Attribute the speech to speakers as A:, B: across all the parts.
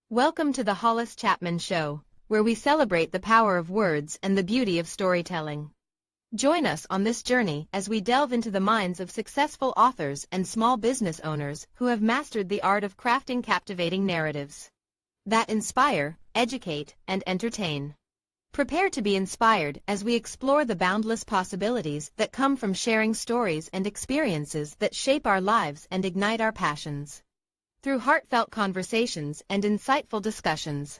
A: Welcome to the Hollis Chapman Show, where we celebrate the power of words and the beauty of storytelling. Join us on this journey as we delve into the minds of successful authors and small business owners who have mastered the art of crafting captivating narratives that inspire, educate, and entertain. Prepare to be inspired as we explore the boundless possibilities that come from sharing stories and experiences that shape our lives and ignite our passions. Through heartfelt conversations and insightful discussions,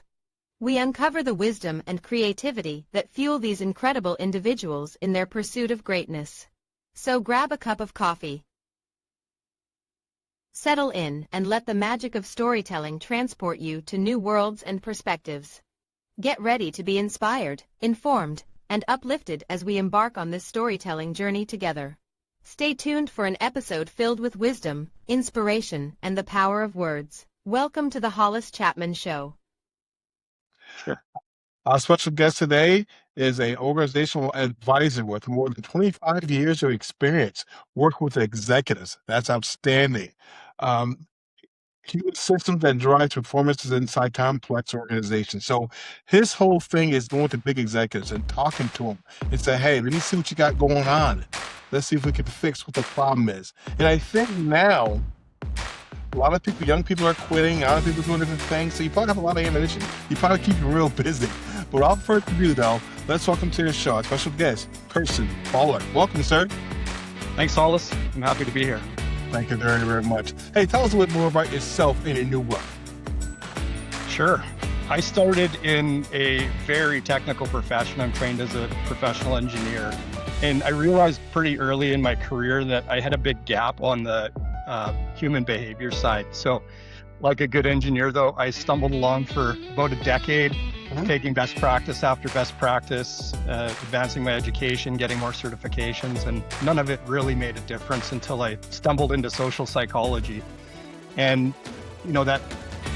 A: we uncover the wisdom and creativity that fuel these incredible individuals in their pursuit of greatness. So grab a cup of coffee, settle in, and let the magic of storytelling transport you to new worlds and perspectives. Get ready to be inspired, informed, and uplifted as we embark on this storytelling journey together. Stay tuned for an episode filled with wisdom, inspiration, and the power of words. Welcome to the Hollis Chapman Show.
B: Sure. Our special guest today is an organizational advisor with more than 25 years of experience working with executives. That's outstanding. Human systems that drive performances inside complex organizations. So his whole thing is going to big executives and talking to them and say, hey, let me see what you got going on. Let's see if we can fix what the problem is. And I think now a lot of people, young people are quitting, a lot of people are doing different things. So you probably have a lot of ammunition. You probably keep you real busy. But without further ado, though, let's welcome to the show our special guest, Kirsten Baller. Welcome, sir.
C: Thanks, Hollis. I'm happy to be here.
B: Thank you very, very much. Hey, tell us a bit more about yourself and your new work.
C: Sure. I started in a very technical profession. I'm trained as a professional engineer. And I realized pretty early in my career that I had a big gap on the human behavior side. So like a good engineer, though, I stumbled along for about a decade, taking best practice after best practice, advancing my education, getting more certifications, and none of it really made a difference until I stumbled into social psychology. And, that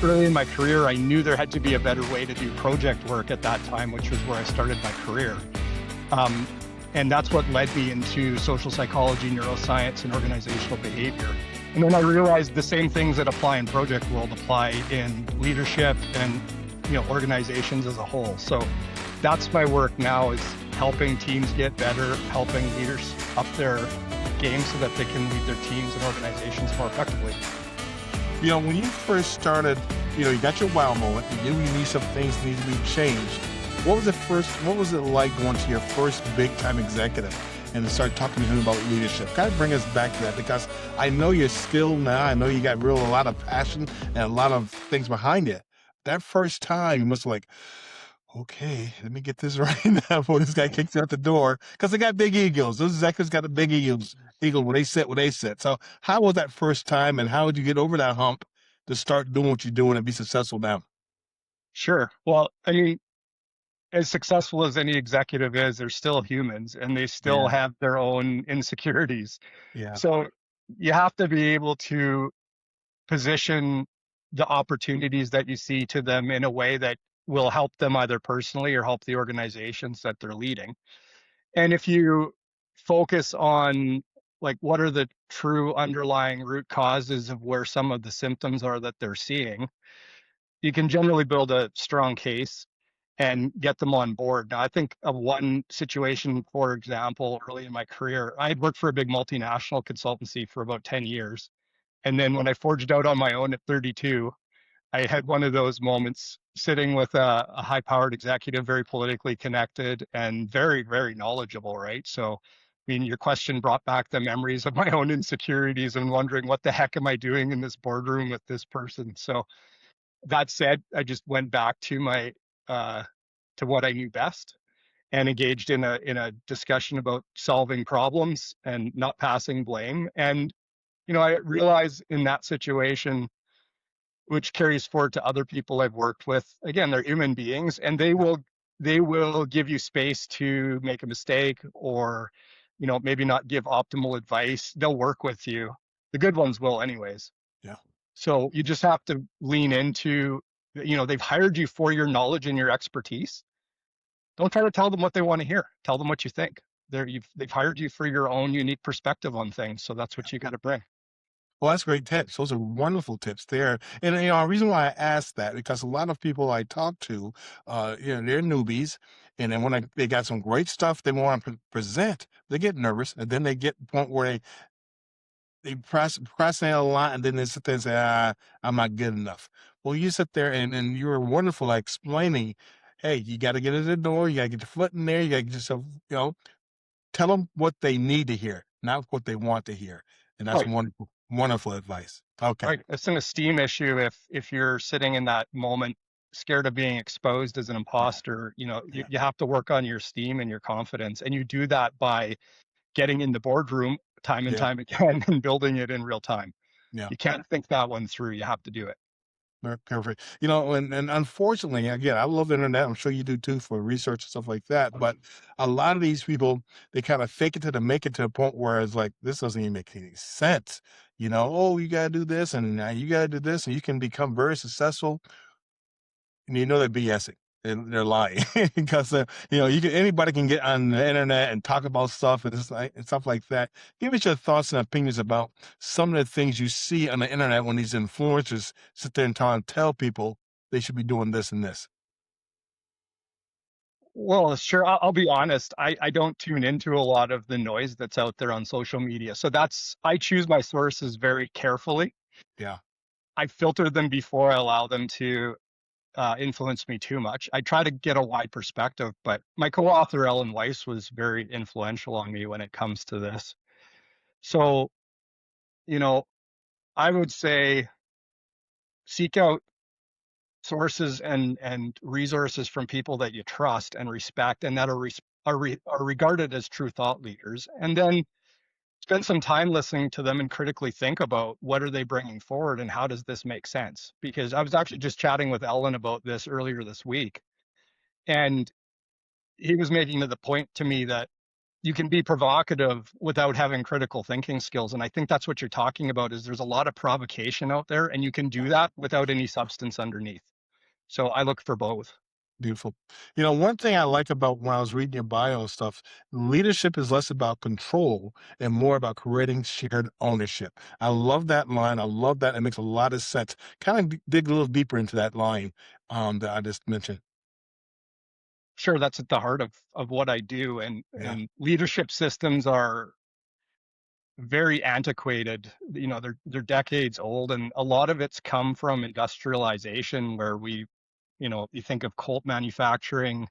C: early in my career, I knew there had to be a better way to do project work at that time, which was where I started my career. And that's what led me into social psychology, neuroscience, and organizational behavior. And then I realized the same things that apply in project world apply in leadership and organizations as a whole. So that's my work now, is helping teams get better, helping leaders up their game so that they can lead their teams and organizations more effectively.
B: When you first started, you got your wow moment, you knew you need some things need to be changed. What was it like going to your first big time executive and to start talking to him about leadership? Kind of bring us back to that, because I know you're skilled now. I know you got a lot of passion and a lot of things behind it. That first time, you must have okay, let me get this right now before this guy kicks out the door, because they got big egos. Those executives got the big egos when they sit. So how was that first time, and how did you get over that hump to start doing what you're doing and be successful now?
C: Sure. Well, I mean, as successful as any executive is, they're still humans and they still have their own insecurities.
B: Yeah.
C: So you have to be able to position the opportunities that you see to them in a way that will help them either personally or help the organizations that they're leading. And if you focus on what are the true underlying root causes of where some of the symptoms are that they're seeing, you can generally build a strong case and get them on board. Now, I think of one situation, for example, early in my career, I had worked for a big multinational consultancy for about 10 years. And then when I forged out on my own at 32, I had one of those moments sitting with a high-powered executive, very politically connected and very, very knowledgeable, right? So, I mean, your question brought back the memories of my own insecurities and wondering, what the heck am I doing in this boardroom with this person? So that said, I just went back to my to what I knew best and engaged in a discussion about solving problems and not passing blame. And I realized in that situation, which carries forward to other people I've worked with, again, they're human beings, and they will give you space to make a mistake, or maybe not give optimal advice. They'll work with you. The good ones will anyways.
B: Yeah.
C: So you just have to lean into, they've hired you for your knowledge and your expertise. Don't try to tell them what they want to hear. Tell them what you think. They've hired you for your own unique perspective on things. So that's what you got to bring.
B: Well, that's great tips. Those are wonderful tips there. And the reason why I asked that because a lot of people I talk to, they're newbies, and then when they got some great stuff they want to present, they get nervous, and then they get to the point where they procrastinate a lot, and then they sit there and say, I'm not good enough. Well, you sit there and you were wonderful at explaining, hey, you got to get in the door, you got to get your foot in there, you got to get yourself, tell them what they need to hear, not what they want to hear. And that's
C: Right.
B: wonderful, wonderful advice. Okay.
C: Right. It's an esteem issue if you're sitting in that moment scared of being exposed as an
B: Yeah.
C: imposter,
B: Yeah.
C: you have to work on your esteem and your confidence. And you do that by getting in the boardroom time and
B: Yeah.
C: time again and building it in real time.
B: Yeah.
C: You can't think that one through. You have to do it.
B: Perfect. And unfortunately, again, I love the internet. I'm sure you do too for research and stuff like that. But a lot of these people, they kind of fake it to the make it to the point where it's like, this doesn't even make any sense. Oh, you got to do this and you got to do this and you can become very successful. And they're BSing and they're lying because anybody can get on the internet and talk about stuff and stuff like that. Give us your thoughts and opinions about some of the things you see on the internet when these influencers sit there and tell people they should be doing this and this.
C: Well, sure. I'll be honest. I don't tune into a lot of the noise that's out there on social media. So I choose my sources very carefully.
B: Yeah.
C: I filter them before I allow them to influence me too much. I try to get a wide perspective, but my co-author Ellen Weiss was very influential on me when it comes to this. So, you know, I would say seek out sources and resources from people that you trust and respect, and that are regarded as true thought leaders. And then spend some time listening to them and critically think about what are they bringing forward and how does this make sense? Because I was actually just chatting with Ellen about this earlier this week, and he was making the point to me that you can be provocative without having critical thinking skills. And I think that's what you're talking about is there's a lot of provocation out there, and you can do that without any substance underneath. So I look for both.
B: Beautiful. One thing I like about when I was reading your bio and stuff, leadership is less about control and more about creating shared ownership. I love that line. I love that. It makes a lot of sense. Kind of dig a little deeper into that line that I just mentioned.
C: Sure, that's at the heart of what I do. And
B: Yeah.
C: and leadership systems are very antiquated. They're decades old, and a lot of it's come from industrialization where you think of Colt manufacturing,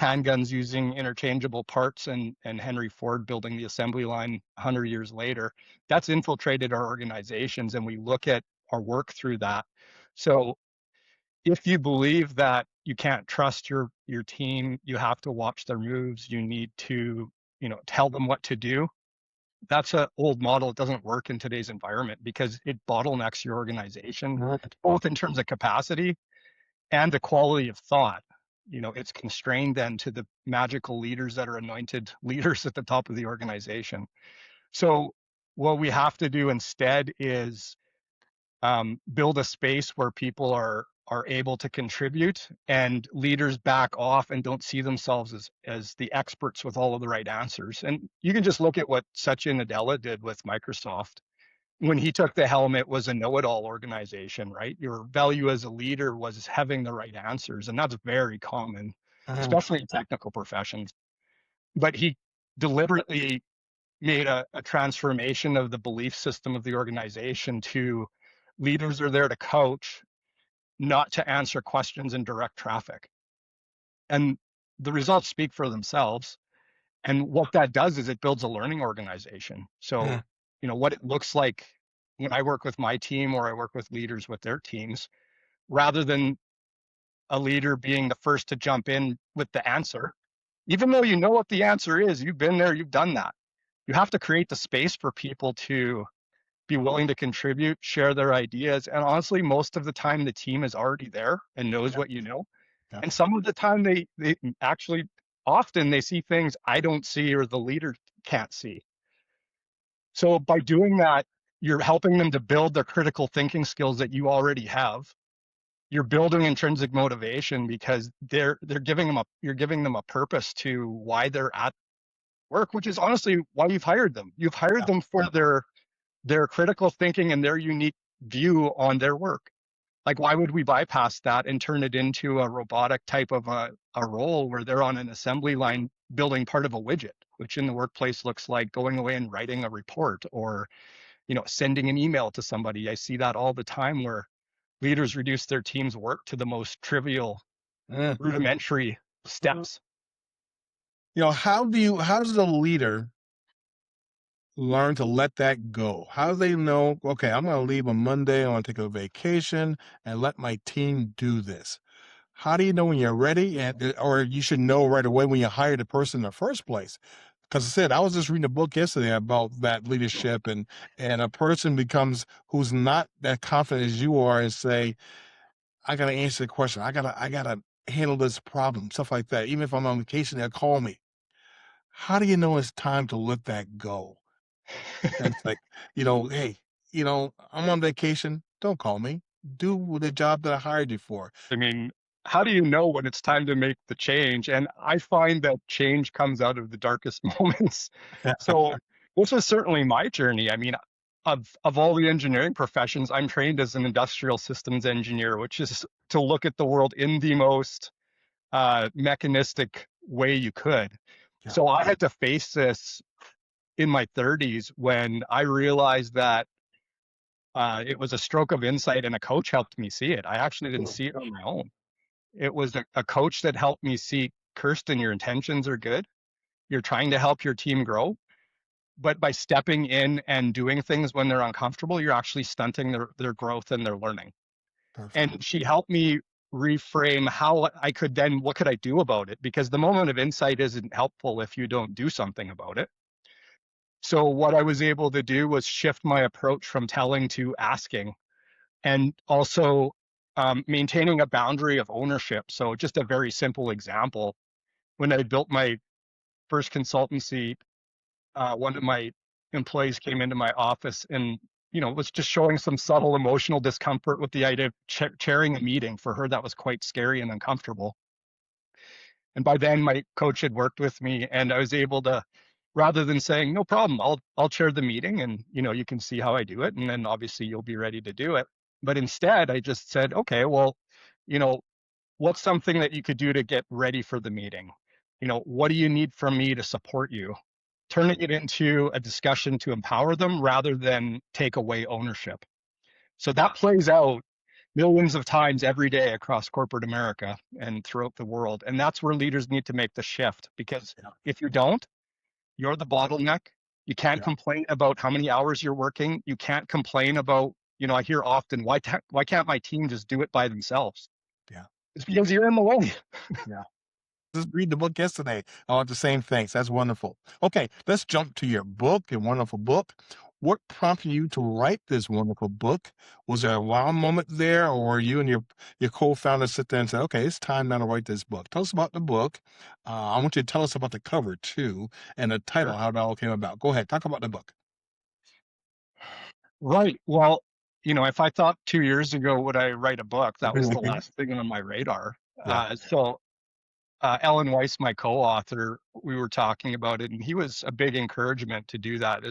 C: handguns using interchangeable parts, and Henry Ford building the assembly line 100 years later. That's infiltrated our organizations, and we look at our work through that. So if you believe that you can't trust your team, you have to watch their moves, you need to, tell them what to do. That's an old model. It doesn't work in today's environment because it bottlenecks your organization,
B: Right.
C: both in terms of capacity and the quality of thought. It's constrained then to the magical leaders that are anointed leaders at the top of the organization. So what we have to do instead is build a space where people are able to contribute and leaders back off and don't see themselves as the experts with all of the right answers. And you can just look at what Satya Nadella did with Microsoft. When he took the helm, it was a know-it-all organization, right? Your value as a leader was having the right answers, and that's very common,
B: Mhm.
C: especially in technical professions. But he deliberately made a transformation of the belief system of the organization to leaders are there to coach, not to answer questions in direct traffic. And the results speak for themselves. And what that does is it builds a learning organization. So,
B: Mhm.
C: what it looks like when I work with my team or I work with leaders with their teams, rather than a leader being the first to jump in with the answer, even though you know what the answer is, you've been there, you've done that. You have to create the space for people to be willing to contribute, share their ideas. And honestly, most of the time the team is already there and knows
B: Yeah.
C: what you know.
B: Yeah.
C: And some of the time they actually often they see things I don't see or the leader can't see. So by doing that, you're helping them to build their critical thinking skills that you already have. You're building intrinsic motivation because you're giving them a purpose to why they're at work, which is honestly why you've hired them. You've hired
B: Yeah.
C: them for their critical thinking and their unique view on their work. Like, why would we bypass that and turn it into a robotic type of a role where they're on an assembly line building part of a widget, which in the workplace looks like going away and writing a report or, sending an email to somebody. I see that all the time where leaders reduce their team's work to the most trivial, rudimentary steps.
B: How does a leader learn to let that go? How do they know, okay, I'm going to leave on Monday, I want to take a vacation and let my team do this? How do you know when you're ready? Or you should know right away when you hire the person in the first place. Because I said, I was just reading a book yesterday about that leadership, and a person becomes who's not that confident as you are and say, I got to answer the question. I gotta handle this problem, stuff like that. Even if I'm on vacation, they'll call me. How do you know it's time to let that go? And it's like, hey, I'm on vacation. Don't call me. Do the job that I hired you for.
C: I mean, how do you know when it's time to make the change? And I find that change comes out of the darkest moments. So this was certainly my journey. I mean, of all the engineering professions, I'm trained as an industrial systems engineer, which is to look at the world in the most mechanistic way you could.
B: Yeah.
C: So I had to face this in my 30s when I realized that it was a stroke of insight and a coach helped me see it. I actually didn't see it on my own. It was a coach that helped me see, Kirsten, your intentions are good. You're trying to help your team grow. But by stepping in and doing things when they're uncomfortable, you're actually stunting their growth and their learning.
B: Perfect.
C: And she helped me reframe how I could then, what could I do about it? Because the moment of insight isn't helpful if you don't do something about it. So what I was able to do was shift my approach from telling to asking, and also maintaining a boundary of ownership. So just a very simple example, when I built my first consultancy, one of my employees came into my office and was just showing some subtle emotional discomfort with the idea of chairing a meeting. For her, that was quite scary and uncomfortable. And by then my coach had worked with me, and I was able to, rather than saying no problem, I'll chair the meeting, and you can see how I do it, and then obviously you'll be ready to do it. But instead I just said, okay, well, you know what's something that you could do to get ready for the meeting? What do you need from me to support you? Turning it into a discussion to empower them rather than take away ownership. So that plays out millions of times every day across corporate America and throughout the world. And that's where leaders need to make the shift, because if you don't, you're the bottleneck. You can't complain about how many hours you're working. You can't complain about, I hear often, why can't my team just do it by themselves?
B: Yeah.
C: It's because you're in the way.
B: Yeah. Just read the book yesterday. I want the same things. That's wonderful. Okay, let's jump to your book, your wonderful book. What prompted you to write this wonderful book? Was there a wow moment there, or you and your co-founder sit there and say, okay, it's time now to write this book? Tell us about the book. I want you to tell us about the cover too, and the title, how that all came about. Go ahead, talk about the book.
C: Right. Well, if I thought 2 years ago, would I write a book? That was the last thing on my radar.
B: Yeah.
C: So Alan Weiss, my co-author, we were talking about it, and he was a big encouragement to do that.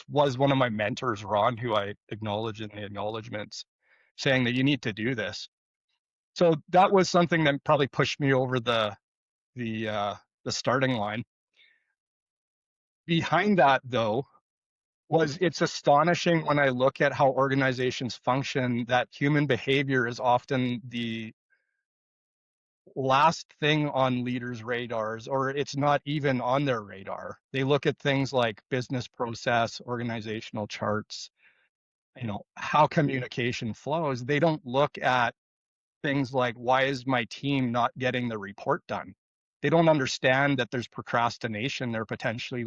C: Was one of my mentors, Ron, who I acknowledge in the acknowledgements, saying that you need to do this. So that was something that probably pushed me over the starting line. Behind that, though, it's astonishing when I look at how organizations function that human behavior is often the last thing on leaders' radars, or it's not even on their radar. They look at things like business process, organizational charts, how communication flows. They don't look at things like, why is my team not getting the report done? They don't understand that there's procrastination there potentially,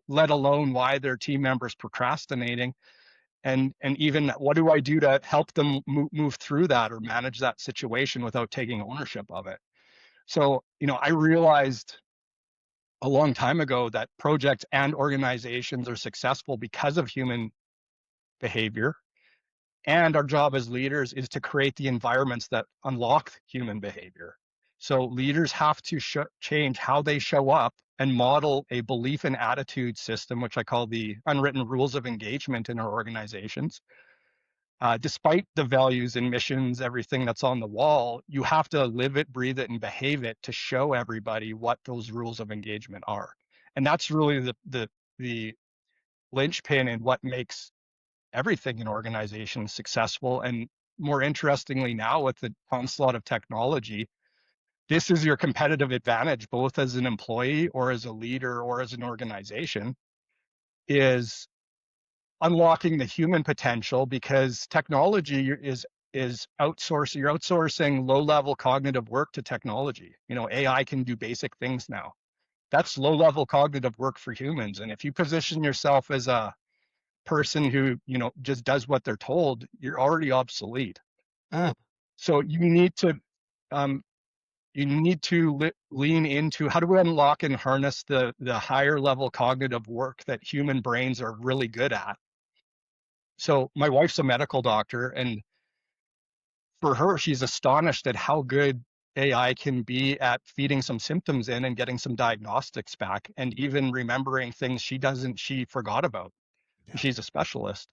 C: let alone why their team members procrastinating. And even what do I do to help them move through that or manage that situation without taking ownership of it? So, I realized a long time ago that projects and organizations are successful because of human behavior. And our job as leaders is to create the environments that unlock human behavior. So leaders have to change how they show up and model a belief and attitude system, which I call the unwritten rules of engagement in our organizations. Despite the values and missions, everything that's on the wall, you have to live it, breathe it, and behave it to show everybody what those rules of engagement are. And that's really the linchpin in what makes everything in organizations successful. And more interestingly, now with the onslaught of technology, this is your competitive advantage, both as an employee or as a leader or as an organization, is unlocking the human potential, because technology is outsourcing. You're outsourcing low level cognitive work to technology. AI can do basic things now. That's low level cognitive work for humans. And if you position yourself as a person who just does what they're told, you're already obsolete.
B: Mm.
C: So um, you need to lean into how do we unlock and harness the higher level cognitive work that human brains are really good at. So my wife's a medical doctor, and for her, she's astonished at how good AI can be at feeding some symptoms in and getting some diagnostics back, and even remembering things she forgot about.
B: Yeah.
C: She's a specialist.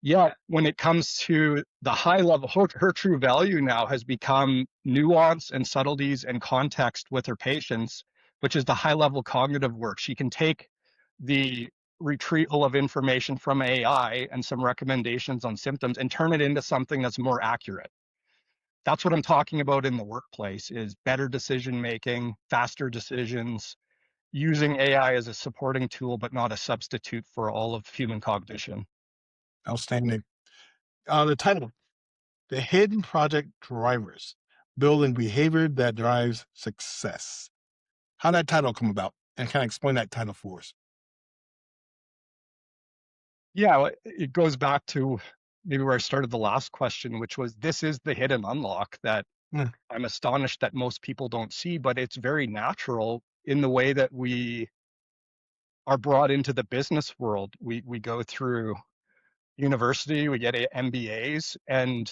C: Yet when it comes to the high level, her true value now has become nuance and subtleties and context with her patients, which is the high level cognitive work. She can take the retrieval of information from AI and some recommendations on symptoms and turn it into something that's more accurate. That's what I'm talking about in the workplace, is better decision making, faster decisions, using AI as a supporting tool, but not a substitute for all of human cognition.
B: Outstanding. The title, The Hidden Project Drivers, Building Behavior That Drives Success. How did that title come about? And kind of explain that title for us.
C: Yeah, it goes back to maybe where I started the last question, which was, this is the hidden unlock that
B: Mm.
C: I'm astonished that most people don't see, but it's very natural in the way that we are brought into the business world. We go through university, we get MBAs, and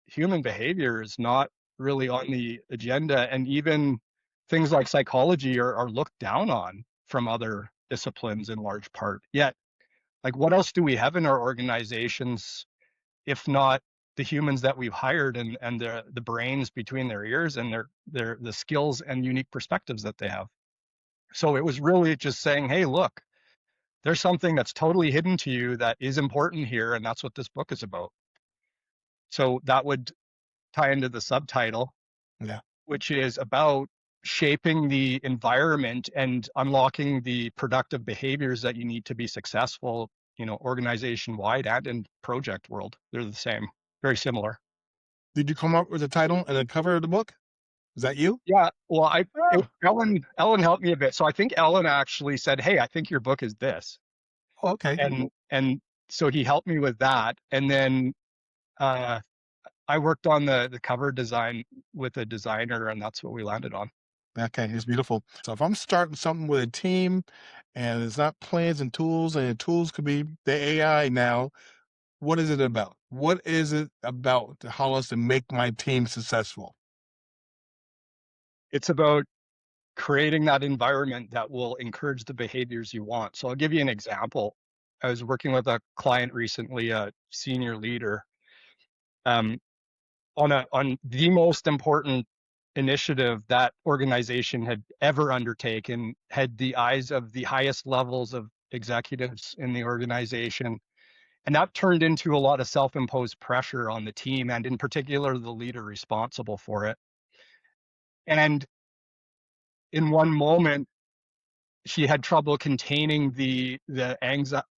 C: human behavior is not really on the agenda. And even things like psychology are looked down on from other disciplines in large part. Yet, like, what else do we have in our organizations if not the humans that we've hired, and the brains between their ears and their the skills and unique perspectives that they have? So it was really just saying, hey, look, there's something that's totally hidden to you that is important here, and that's what this book is about. So that would tie into the subtitle,
B: Yeah.
C: which is about shaping the environment and unlocking the productive behaviors that you need to be successful, organization wide and in project world. They're the same, very similar.
B: Did you come up with the title and the cover of the book? Is that you?
C: Yeah, well,
B: Oh,
C: Ellen helped me a bit. So I think Ellen actually said, "Hey, I think your book is this,"
B: okay.
C: and so he helped me with that. And then uh, I worked on the cover design with a designer, and that's what we landed on.
B: Okay, it's beautiful. So if I'm starting something with a team and it's not plans and the tools could be the AI now, what is it about? What is it about to how us to make my team successful?
C: It's about creating that environment that will encourage the behaviors you want. So I'll give you an example. I was working with a client recently, a senior leader, um, on the most important initiative that organization had ever undertaken, had the eyes of the highest levels of executives in the organization. And that turned into a lot of self-imposed pressure on the team, and in particular, the leader responsible for it. And in one moment, she had trouble containing the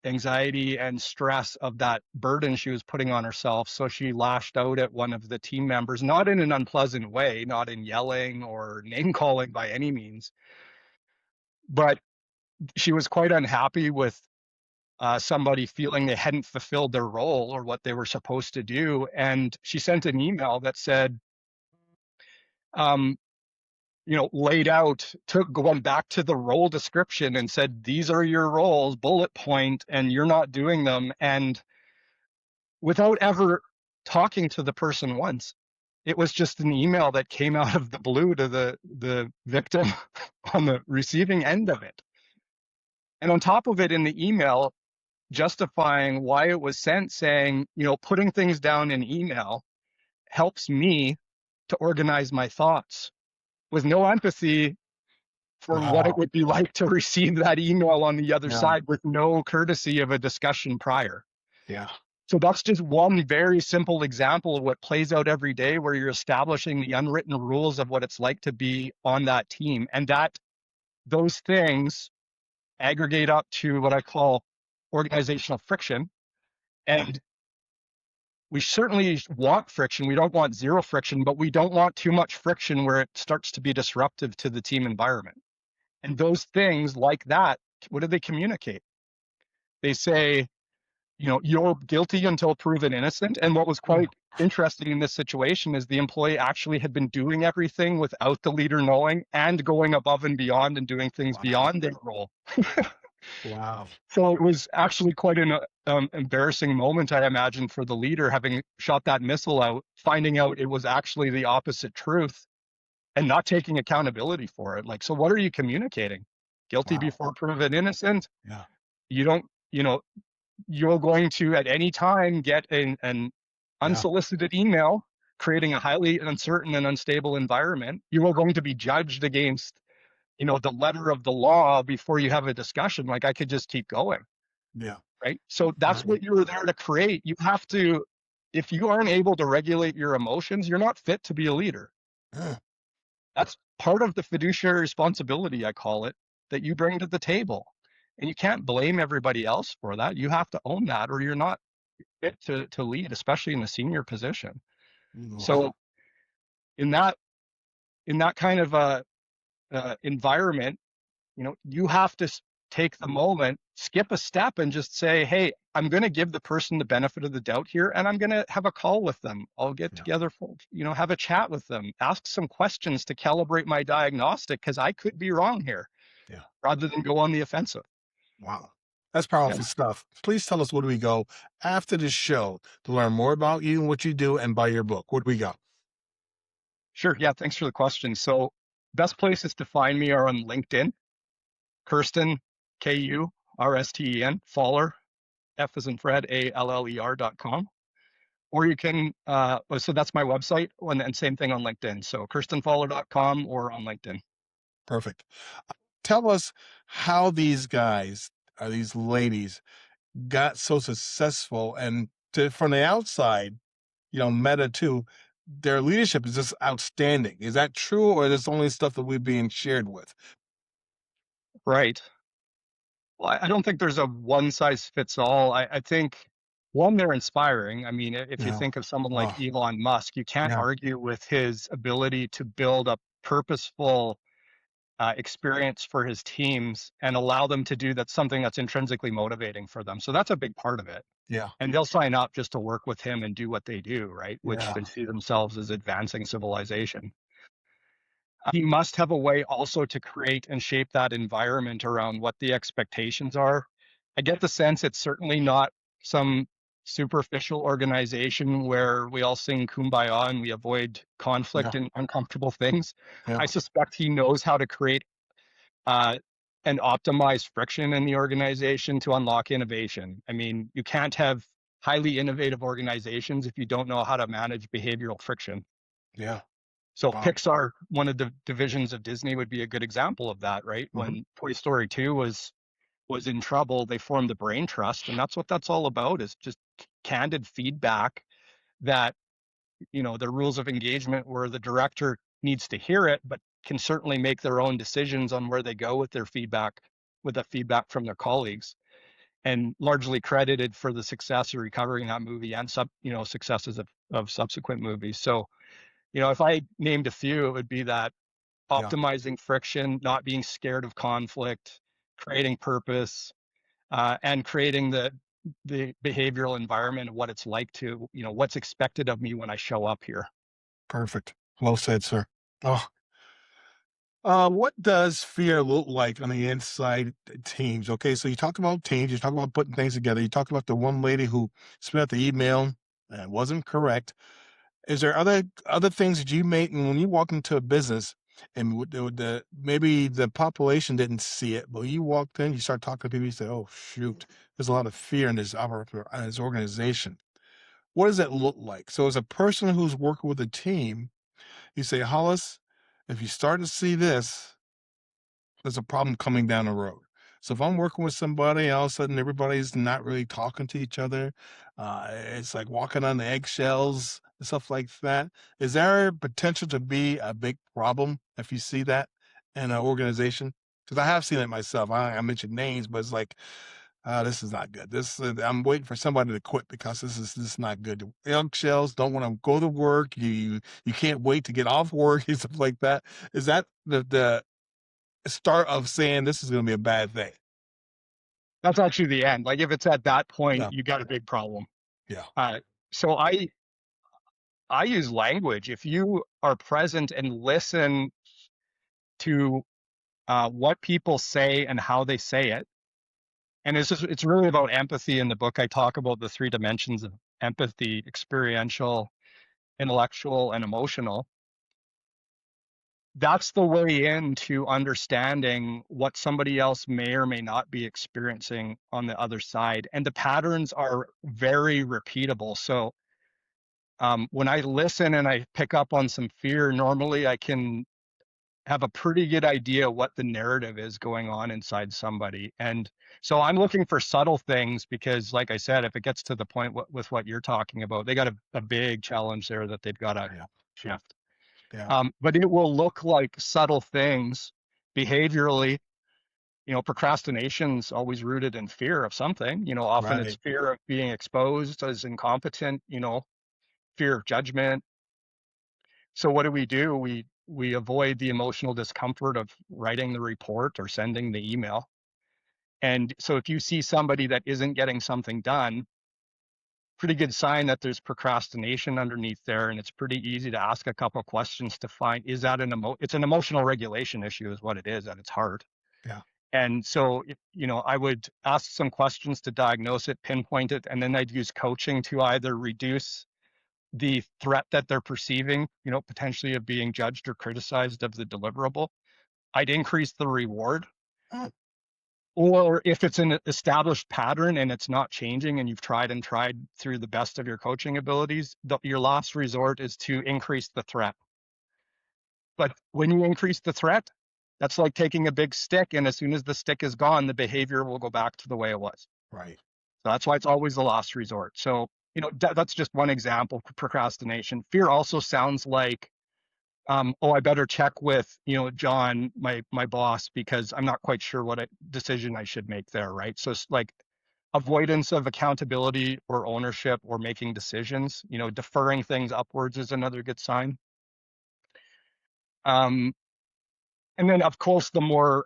C: anxiety and stress of that burden she was putting on herself. So she lashed out at one of the team members, not in an unpleasant way, not in yelling or name calling by any means, but she was quite unhappy with somebody feeling they hadn't fulfilled their role or what they were supposed to do. And she sent an email that said, um, laid out, took going back to the role description and said, these are your roles, bullet point, and you're not doing them. And without ever talking to the person once, it was just an email that came out of the blue to the victim on the receiving end of it. And on top of it, in the email, justifying why it was sent, saying, putting things down in email helps me to organize my thoughts, with no empathy for what it
B: Wow.
C: would be like to receive that email on the other
B: Yeah.
C: side, with no courtesy of a discussion prior.
B: Yeah.
C: So that's just one very simple example of what plays out every day, where you're establishing the unwritten rules of what it's like to be on that team. And those things aggregate up to what I call organizational friction. And we certainly want friction. We don't want zero friction, but we don't want too much friction where it starts to be disruptive to the team environment. And those things like that, what do they communicate? They say, you're guilty until proven innocent. And what was quite interesting in this situation is the employee actually had been doing everything without the leader knowing, and going above and beyond and doing things
B: Wow.
C: beyond their role.
B: Wow.
C: So it was actually quite an embarrassing moment, I imagine, for the leader, having shot that missile out, finding out it was actually the opposite truth and not taking accountability for it. Like, so what are you communicating? Guilty
B: Wow.
C: before proven innocent?
B: Yeah.
C: You don't, you're going to at any time get an unsolicited email creating a highly uncertain and unstable environment. You are going to be judged against, the letter of the law before you have a discussion. Like, I could just keep going.
B: Yeah.
C: Right. So that's what you were there to create. You have to, if you aren't able to regulate your emotions, you're not fit to be a leader. That's part of the fiduciary responsibility, I call it, that you bring to the table. And you can't blame everybody else for that. You have to own that, or you're not fit to lead, especially in a senior position.
B: Wow.
C: So in that kind of environment, you have to take the moment, skip a step, and just say, hey, I'm going to give the person the benefit of the doubt here, and I'm going to have a call with them. I'll get together, have a chat with them, ask some questions to calibrate my diagnostic, because I could be wrong here, rather than go on the offensive.
B: Wow. That's powerful stuff. Please tell us where do we go after this show to learn more about you and what you do, and buy your book. Where do we go?
C: Sure. Yeah. Thanks for the question. So best places to find me are on LinkedIn, Kirsten, Kursten, Faller, F as in Fred, ALLER.com. Or you can, so that's my website, and same thing on LinkedIn. So KirstenFaller.com or on LinkedIn.
B: Perfect. Tell us how these guys, these ladies, got so successful, and from the outside, Meta too, their leadership is just outstanding. Is that true, or is this only stuff that we're being shared with?
C: Right. Well, I don't think there's a one size fits all. I think, one, they're inspiring. I mean, if you think of someone like Elon Musk, you can't argue with his ability to build a purposeful experience for his teams and allow them to do something that's intrinsically motivating for them. So that's a big part of it.
B: Yeah.
C: And they'll sign up just to work with him and do what they do, right? Which
B: Yeah.
C: they see themselves as advancing civilization. He must have a way also to create and shape that environment around what the expectations are. I get the sense it's certainly not some superficial organization where we all sing Kumbaya and we avoid conflict and uncomfortable things. I suspect he knows how to create and optimize friction in the organization to unlock innovation. I mean, you can't have highly innovative organizations if you don't know how to manage behavioral friction.
B: Yeah.
C: So Pixar, one of the divisions of Disney, would be a good example of that, right? When Toy Story 2 was in trouble, they formed the Brain Trust, and that's what that's all about, is just candid feedback that, the rules of engagement where the director needs to hear it, but can certainly make their own decisions on where they go with their feedback, with the feedback from their colleagues, and largely credited for the success of recovering that movie and successes of subsequent movies. So, if I named a few, it would be that optimizing friction, not being scared of conflict, creating purpose, and creating the behavioral environment of what it's like to, what's expected of me when I show up here.
B: Perfect. Well said, sir. Oh, what does fear look like on the inside teams? Okay, so you talk about teams, you talk about putting things together. You talk about the one lady who spent the email and wasn't correct. Is there other things that you make when you walk into a business and maybe the population didn't see it, but you walked in, you start talking to people, you say, "Oh shoot, there's a lot of fear in this organization." What does that look like? So as a person who's working with a team, you say, Hollis, if you start to see this, there's a problem coming down the road. So if I'm working with somebody, all of a sudden everybody's not really talking to each other, it's like walking on the eggshells and stuff like that. Is there potential to be a big problem if you see that in an organization? Because I have seen it myself. I mentioned names, but it's like, this is not good. I'm waiting for somebody to quit because this is not good. The eggshells don't want to go to work. You can't wait to get off work and stuff like that. Is that the start of saying this is going to be a bad thing?
C: That's actually the end. Like if it's at that point,
B: Yeah,
C: you got a big problem.
B: yeah,
C: So I use language. If you are present and listen to what people say and how they say it, and it's really about empathy. In the book, I talk about the three dimensions of empathy: experiential, intellectual, and emotional. That's the way into understanding what somebody else may or may not be experiencing on the other side. And the patterns are very repeatable. So when I listen and I pick up on some fear, normally I can have a pretty good idea what the narrative is going on inside somebody. And so I'm looking for subtle things because, like I said, if it gets to the point with what you're talking about, they got a big challenge there that they've got to
B: yeah,
C: shift.
B: yeah.
C: But it will look like subtle things behaviorally. Procrastination's always rooted in fear of something. Often it's
B: Right.
C: fear of being exposed as incompetent, fear of judgment. So what do? We avoid the emotional discomfort of writing the report or sending the email. And so if you see somebody that isn't getting something done, pretty good sign that there's procrastination underneath there, and it's pretty easy to ask a couple of questions to find, is that it's an emotional regulation issue is what it is at its heart.
B: Yeah.
C: And so I would ask some questions to diagnose it, pinpoint it, and then I'd use coaching to either reduce the threat that they're perceiving, potentially of being judged or criticized of the deliverable. I'd increase the reward.
B: Mm.
C: Or if it's an established pattern and it's not changing and you've tried and tried through the best of your coaching abilities, your last resort is to increase the threat. But when you increase the threat, that's like taking a big stick, and as soon as the stick is gone, the behavior will go back to the way it was.
B: Right.
C: So that's why it's always the last resort. So, that's just one example of procrastination. Fear also sounds like, oh, I better check with, John, my boss, because I'm not quite sure what decision I should make there, right? So it's like avoidance of accountability or ownership or making decisions, deferring things upwards is another good sign. Um, and then, of course, the more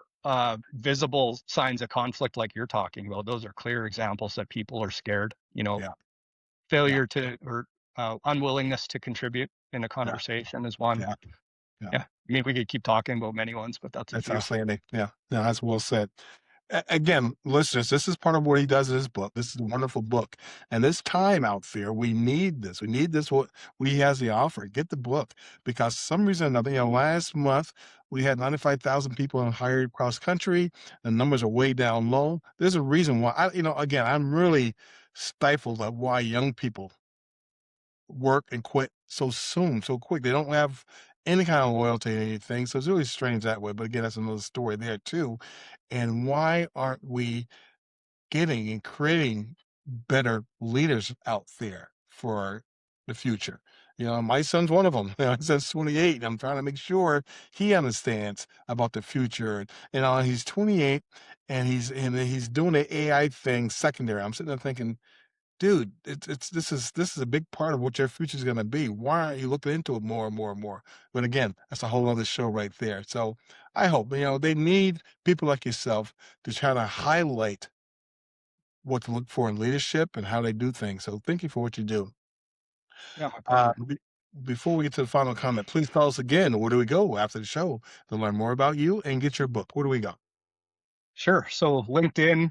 C: visible signs of conflict, like you're talking about, those are clear examples that people are scared,
B: Yeah. Yeah.
C: failure to, or unwillingness to contribute in a
B: Yeah.
C: conversation is one.
B: Yeah. Yeah.
C: Yeah. I mean, we could keep talking about many ones, but that's a
B: That's
C: few.
B: outstanding. Yeah. No, that's well said. Again, listeners, this is part of what he does in his book. This is a wonderful book. And this time out there, we need this. We need this, what he has to offer. Get the book because some reason or another, last month we had 95,000 people hired across country. The numbers are way down low. There's a reason why again, I'm really stifled at why young people work and quit so soon, so quick. They don't have any kind of loyalty to anything. So it's really strange that way. But again, that's another story there too. And why aren't we getting and creating better leaders out there for the future? My son's one of them. He says 28. And I'm trying to make sure he understands about the future. He's 28 and he's doing the AI thing secondary. I'm sitting there thinking, dude, this is a big part of what your future is going to be. Why aren't you looking into it more and more and more? But again, that's a whole other show right there. So I hope they need people like yourself to try to highlight what to look for in leadership and how they do things. So thank you for what you do.
C: Yeah, my
B: Uh,
C: pleasure.
B: before we get to the final comment, please tell us again, where do we go after the show to learn more about you and get your book? Where do we go?
C: Sure. So LinkedIn,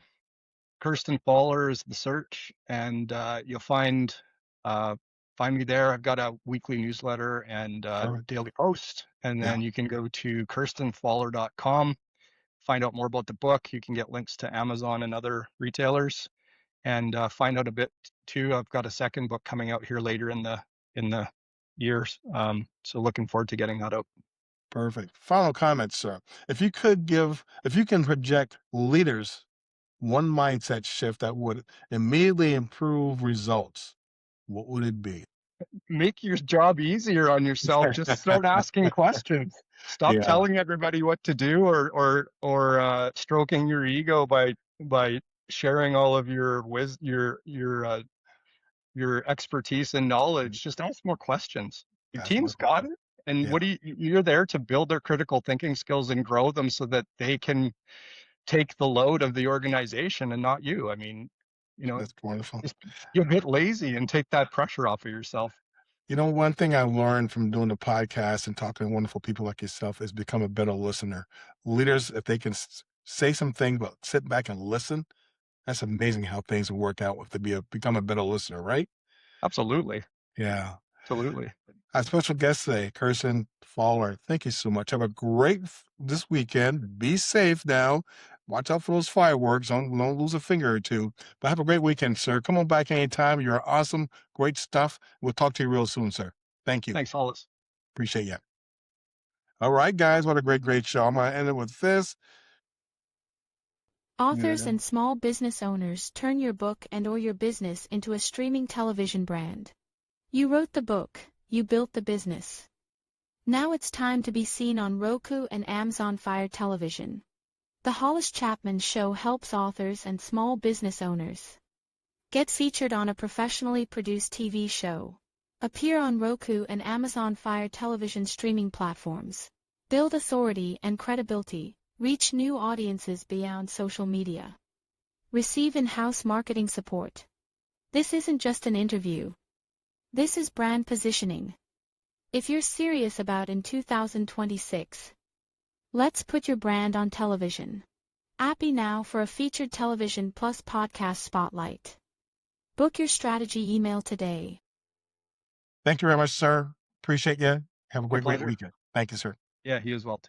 C: Kirsten Fowler is the search, and you'll find find me there. I've got a weekly newsletter and daily post. And then you can go to kirstenfaller.com, find out more about the book. You can get links to Amazon and other retailers, and find out a bit too. I've got a second book coming out here later in the years. So looking forward to getting that out.
B: Perfect. Final comments, sir. If you can project leaders one mindset shift that would immediately improve results, what would it be?
C: Make your job easier on yourself. Just start asking questions. Stop
B: Yeah.
C: telling everybody what to do, or stroking your ego by sharing all of your expertise and knowledge. Just ask more questions. Your
B: That's
C: team's got it, and
B: Yeah.
C: you're there to build their critical thinking skills and grow them so that they can take the load of the organization and not you. I mean,
B: That's wonderful.
C: just get a bit lazy and take that pressure off of yourself.
B: One thing I learned from doing the podcast and talking to wonderful people like yourself is become a better listener. Leaders, if they can say some things, but sit back and listen, that's amazing how things will work out with become a better listener, right?
C: Absolutely.
B: Yeah.
C: Absolutely.
B: Our special guest today, Kirsten Faller. Thank you so much. Have a great this weekend. Be safe now. Watch out for those fireworks. Don't lose a finger or two. But have a great weekend, sir. Come on back anytime. You're awesome. Great stuff. We'll talk to you real soon, sir. Thank you.
C: Thanks, Hollis.
B: Appreciate you. All right, guys. What a great show. I'm going to end it with this.
A: Authors and small business owners, turn your book and/or your business into a streaming television brand. You wrote the book, you built the business. Now it's time to be seen on Roku and Amazon Fire Television. The Hollis Chapman Show helps authors and small business owners get featured on a professionally produced TV show, appear on Roku and Amazon Fire Television streaming platforms, build authority and credibility, reach new audiences beyond social media, receive in-house marketing support. This isn't just an interview. This is brand positioning. If you're serious about in 2026, let's put your brand on television. Appy now for a featured television plus podcast spotlight. Book your strategy email today.
B: Thank you very much, sir. Appreciate you. Have a great
C: pleasure.
B: weekend. Thank you, sir.
C: Yeah, he as well.